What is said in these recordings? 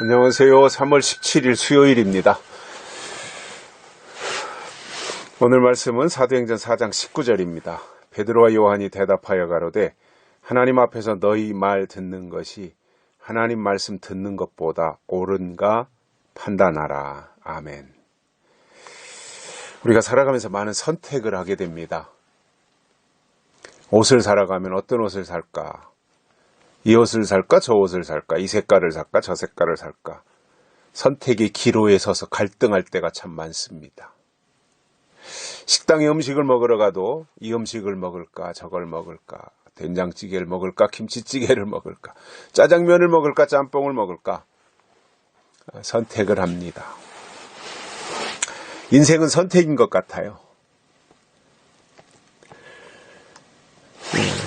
안녕하세요. 3월 17일 수요일입니다. 오늘 말씀은 사도행전 4장 19절입니다. 베드로와 요한이 대답하여 가로되 하나님 앞에서 너희 말 듣는 것이 하나님 말씀 듣는 것보다 옳은가 판단하라. 아멘. 우리가 살아가면서 많은 선택을 하게 됩니다. 옷을 사러 가면 어떤 옷을 살까? 이 옷을 살까? 저 옷을 살까? 이 색깔을 살까? 저 색깔을 살까? 선택의 기로에 서서 갈등할 때가 참 많습니다. 식당에 음식을 먹으러 가도 이 음식을 먹을까? 저걸 먹을까? 된장찌개를 먹을까? 김치찌개를 먹을까? 짜장면을 먹을까? 짬뽕을 먹을까? 선택을 합니다. 인생은 선택인 것 같아요.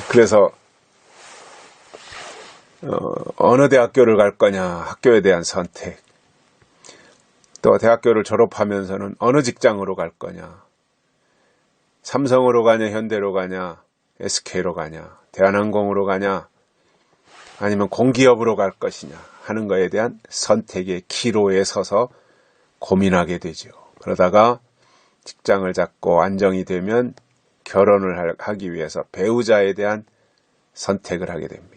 그래서 어느 대학교를 갈 거냐, 학교에 대한 선택. 또 대학교를 졸업하면서는 어느 직장으로 갈 거냐, 삼성으로 가냐, 현대로 가냐, SK로 가냐, 대한항공으로 가냐, 아니면 공기업으로 갈 것이냐 하는 것에 대한 선택의 기로에 서서 고민하게 되죠. 그러다가 직장을 잡고 안정이 되면 결혼을 하기 위해서 배우자에 대한 선택을 하게 됩니다.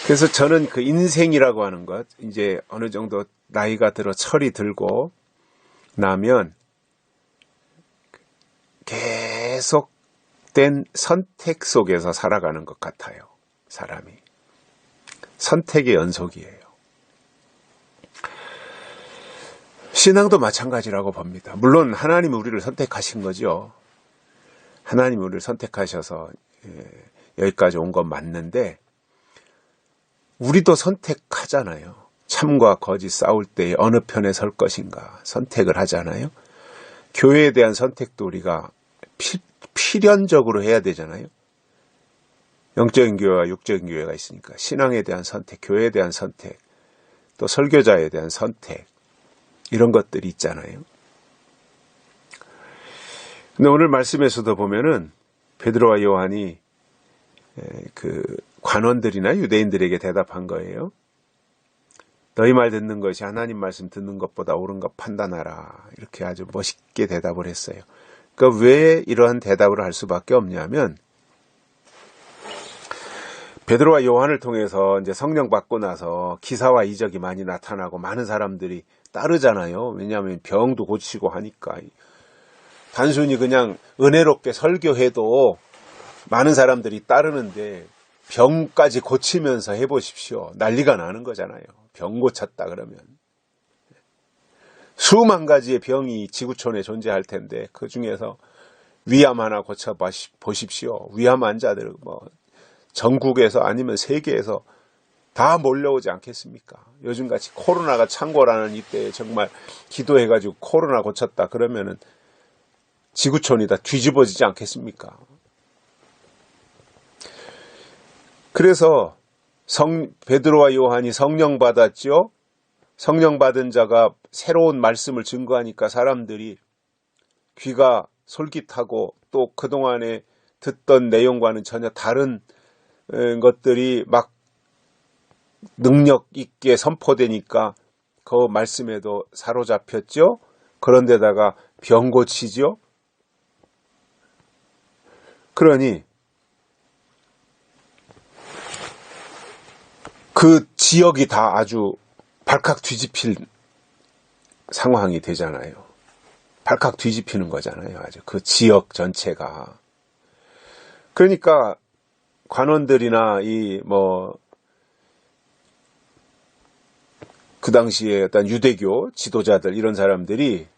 그래서 저는 그 인생이라고 하는 것, 이제 어느 정도 나이가 들어 철이 들고 나면 계속된 선택 속에서 살아가는 것 같아요. 사람이. 선택의 연속이에요. 신앙도 마찬가지라고 봅니다. 물론 하나님이 우리를 선택하신 거죠. 하나님이 우리를 선택하셔서 여기까지 온 건 맞는데 우리도 선택하잖아요. 참과 거짓 싸울 때 어느 편에 설 것인가 선택을 하잖아요. 교회에 대한 선택도 우리가 필연적으로 해야 되잖아요. 영적인 교회와 육적인 교회가 있으니까 신앙에 대한 선택, 교회에 대한 선택, 또 설교자에 대한 선택 이런 것들이 있잖아요. 근데 오늘 말씀에서도 보면은 베드로와 요한이 그 관원들이나 유대인들에게 대답한 거예요. 너희 말 듣는 것이 하나님 말씀 듣는 것보다 옳은가 판단하라. 이렇게 아주 멋있게 대답을 했어요. 그러니까 왜 이러한 대답을 할 수밖에 없냐면 베드로와 요한을 통해서 이제 성령 받고 나서 기사와 이적이 많이 나타나고 많은 사람들이 따르잖아요. 왜냐하면 병도 고치고 하니까. 단순히 그냥 은혜롭게 설교해도 많은 사람들이 따르는데 병까지 고치면서 해보십시오. 난리가 나는 거잖아요. 병 고쳤다 그러면. 수만 가지의 병이 지구촌에 존재할 텐데 그 중에서 위암 하나 고쳐보십시오. 위암 환자들 전국에서 아니면 세계에서 다 몰려오지 않겠습니까? 요즘같이 코로나가 창궐하는 이때에 정말 기도해가지고 코로나 고쳤다 그러면은 지구촌이 다 뒤집어지지 않겠습니까? 그래서 베드로와 요한이 성령 받았죠. 성령 받은 자가 새로운 말씀을 증거하니까 사람들이 귀가 솔깃하고 또 그동안에 듣던 내용과는 전혀 다른 것들이 막 능력 있게 선포되니까 그 말씀에도 사로잡혔죠. 그런데다가 병 고치죠. 그러니 그 지역이 다 아주 발칵 뒤집힐 상황이 되잖아요. 발칵 뒤집히는 거잖아요. 아주 그 지역 전체가. 그러니까 관원들이나 그 당시에 어떤 유대교 지도자들 이런 사람들이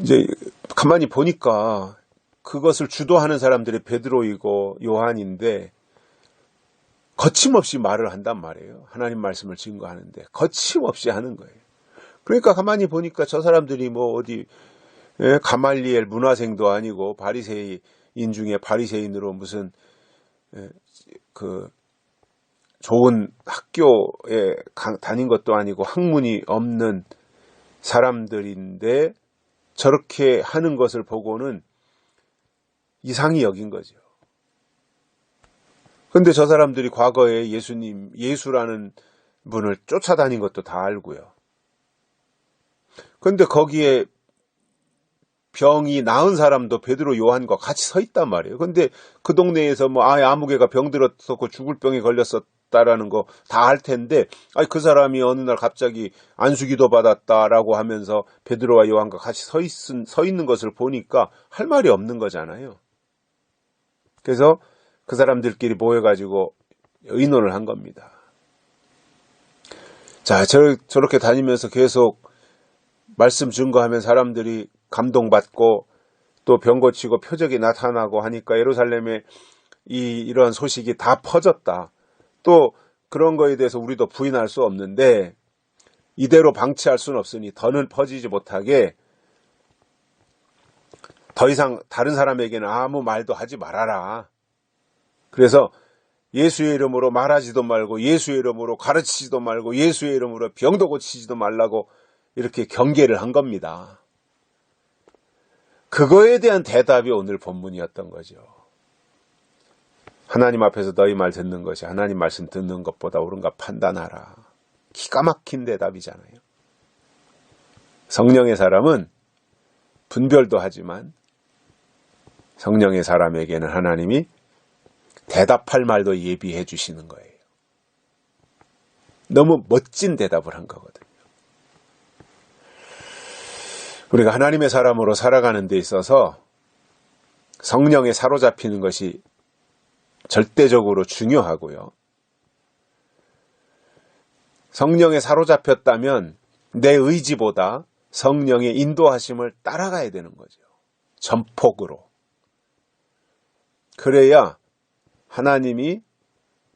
이제 가만히 보니까 그것을 주도하는 사람들이 베드로이고 요한인데 거침없이 말을 한단 말이에요. 하나님 말씀을 증거하는데 거침없이 하는 거예요. 그러니까 가만히 보니까 저 사람들이 가말리엘 문화생도 아니고 바리새인 중에 바리새인으로 무슨 그 좋은 학교에 다닌 것도 아니고 학문이 없는 사람들인데 저렇게 하는 것을 보고는 이상히 여긴 거죠. 근데 저 사람들이 과거에 예수라는 분을 쫓아다닌 것도 다 알고요. 근데 거기에 병이 나은 사람도 베드로, 요한과 같이 서 있단 말이에요. 근데 그 동네에서 뭐 아무 개가 병들었었고 죽을 병에 걸렸었다라는 거 다 알 텐데, 그 사람이 어느 날 갑자기 안수기도 받았다라고 하면서 베드로와 요한과 같이 서 있는 것을 보니까 할 말이 없는 거잖아요. 그래서 그 사람들끼리 모여가지고 의논을 한 겁니다. 자, 저렇게 다니면서 계속 말씀 증거하면 사람들이 감동받고 또 병 고치고 표적이 나타나고 하니까 예루살렘에 이러한 소식이 다 퍼졌다. 또 그런 거에 대해서 우리도 부인할 수 없는데, 이대로 방치할 수는 없으니 더는 퍼지지 못하게 더 이상 다른 사람에게는 아무 말도 하지 말아라. 그래서 예수의 이름으로 말하지도 말고, 예수의 이름으로 가르치지도 말고, 예수의 이름으로 병도 고치지도 말라고 이렇게 경계를 한 겁니다. 그거에 대한 대답이 오늘 본문이었던 거죠. 하나님 앞에서 너희 말 듣는 것이 하나님 말씀 듣는 것보다 옳은가 판단하라. 기가 막힌 대답이잖아요. 성령의 사람은 분별도 하지만 성령의 사람에게는 하나님이 대답할 말도 예비해 주시는 거예요. 너무 멋진 대답을 한 거거든요. 우리가 하나님의 사람으로 살아가는 데 있어서 성령에 사로잡히는 것이 절대적으로 중요하고요. 성령에 사로잡혔다면 내 의지보다 성령의 인도하심을 따라가야 되는 거죠. 전폭으로. 그래야 하나님이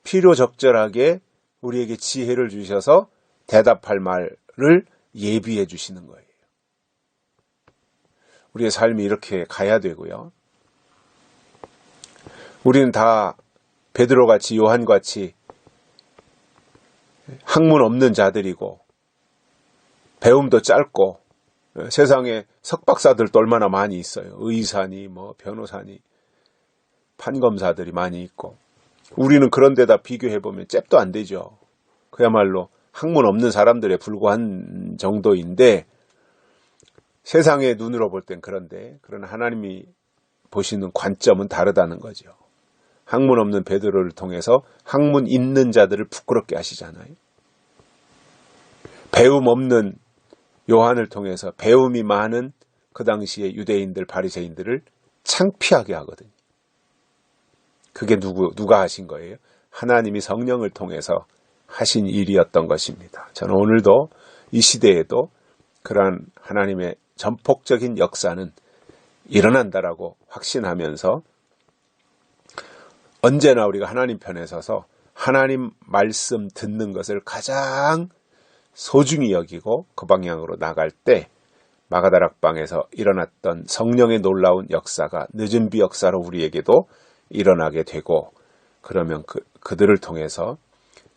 필요적절하게 우리에게 지혜를 주셔서 대답할 말을 예비해 주시는 거예요. 우리의 삶이 이렇게 가야 되고요. 우리는 다 베드로같이 요한같이 학문 없는 자들이고 배움도 짧고, 세상에 석박사들도 얼마나 많이 있어요. 의사니 변호사니 판검사들이 많이 있고, 우리는 그런 데다 비교해보면 잽도 안 되죠. 그야말로 학문 없는 사람들에 불과한 정도인데, 세상의 눈으로 볼 땐 그런데, 그러나 하나님이 보시는 관점은 다르다는 거죠. 학문 없는 베드로를 통해서 학문 있는 자들을 부끄럽게 하시잖아요. 배움 없는 요한을 통해서 배움이 많은 그 당시의 유대인들, 바리새인들을 창피하게 하거든요. 그게 누가 하신 거예요? 하나님이 성령을 통해서 하신 일이었던 것입니다. 저는 오늘도 이 시대에도 그러한 하나님의 전폭적인 역사는 일어난다라고 확신하면서 언제나 우리가 하나님 편에 서서 하나님 말씀 듣는 것을 가장 소중히 여기고 그 방향으로 나갈 때 마가다락방에서 일어났던 성령의 놀라운 역사가 늦은 비 역사로 우리에게도 일어나게 되고, 그러면 그들을 통해서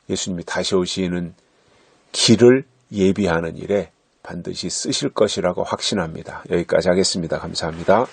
예수님이 다시 오시는 길을 예비하는 일에 반드시 쓰실 것이라고 확신합니다. 여기까지 하겠습니다. 감사합니다.